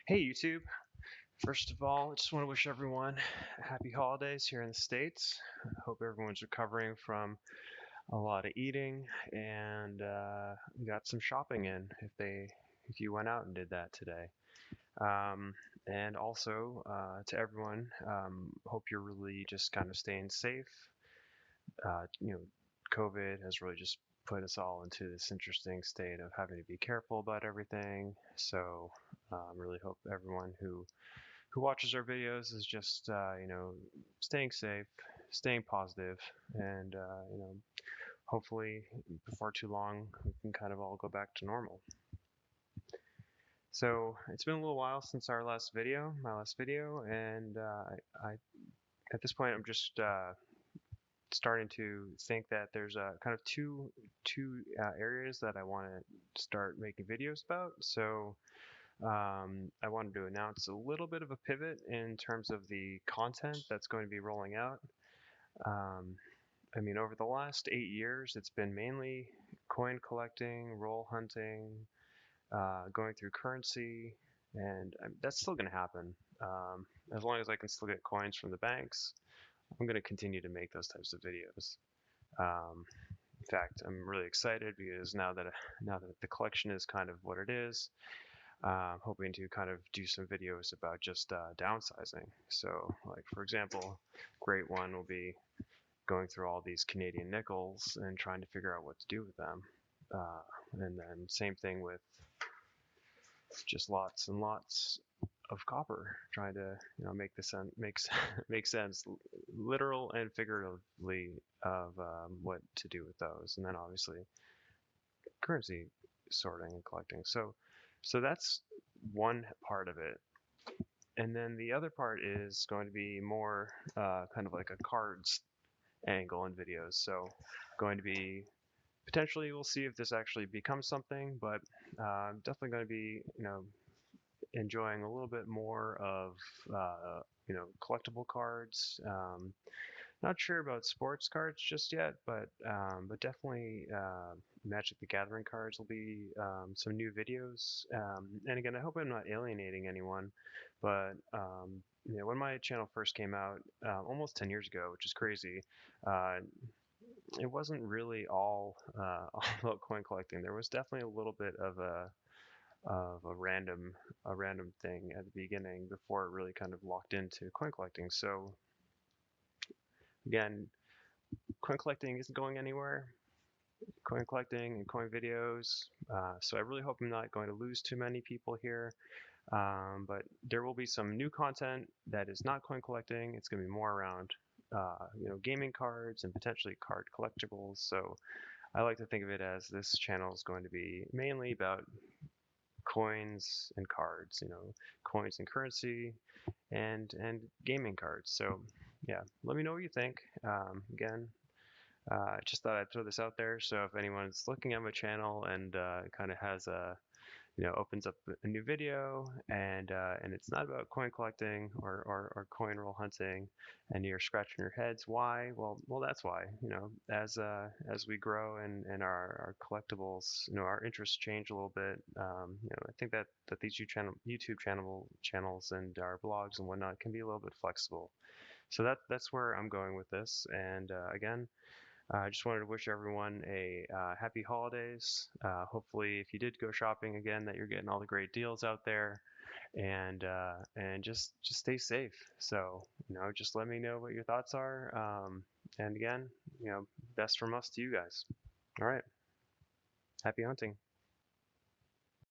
Hey YouTube. First of all, I just want to wish everyone happy holidays here in the States. I hope everyone's recovering from a lot of eating and got some shopping in if you went out and did that today. And also to everyone, hope you're really just kind of staying safe. COVID has really just put us all into this interesting state of having to be careful about everything. So really hope everyone who watches our videos is just staying safe, staying positive, and hopefully before too long we can kind of all go back to normal. So it's been a little while since my last video, and I at this point I'm just starting to think that there's kind of two areas that I want to start making videos about. So I wanted to announce a little bit of a pivot in terms of the content that's going to be rolling out. Um, I mean, over the last 8 years, it's been mainly coin collecting, roll hunting, going through currency, and that's still going to happen. As long as I can still get coins from the banks, I'm going to continue to make those types of videos. In fact, I'm really excited because now that the collection is kind of what it is, hoping to kind of do some videos about just downsizing. So, like for example, great one will be going through all these Canadian nickels and trying to figure out what to do with them. And then same thing with just lots and lots of copper, trying to make this make sense, literal and figuratively, of what to do with those, and then obviously currency sorting and collecting. So that's one part of it. And then the other part is going to be more kind of like a cards angle in videos. So going to be potentially, we'll see if this actually becomes something, but definitely going to be enjoying a little bit more of collectible cards. Not sure about sports cards just yet, but definitely Magic the Gathering cards will be some new videos. And again, I hope I'm not alienating anyone, but when my channel first came out almost 10 years ago, which is crazy, uh, it wasn't really all all about coin collecting. There was definitely a little bit of a random thing at the beginning before it really kind of locked into coin collecting. So again, coin collecting isn't going anywhere. Coin collecting and coin videos. So I really hope I'm not going to lose too many people here. But there will be some new content that is not coin collecting. It's going to be more around, gaming cards and potentially card collectibles. So I like to think of it as this channel is going to be mainly about coins and cards, coins and currency, and gaming cards. So yeah, let me know what you think. Again, just thought I'd throw this out there. So if anyone's looking at my channel and kind of has opens up a new video, and it's not about coin collecting or coin roll hunting, and you're scratching your heads why. Well, that's why. As we grow and our collectibles, our interests change a little bit. I think that these YouTube channels and our blogs and whatnot can be a little bit flexible. So that's where I'm going with this. And again, I just wanted to wish everyone a happy holidays. Hopefully, if you did go shopping again, that you're getting all the great deals out there, and just stay safe. So just let me know what your thoughts are. And again, best from us to you guys. All right, happy hunting.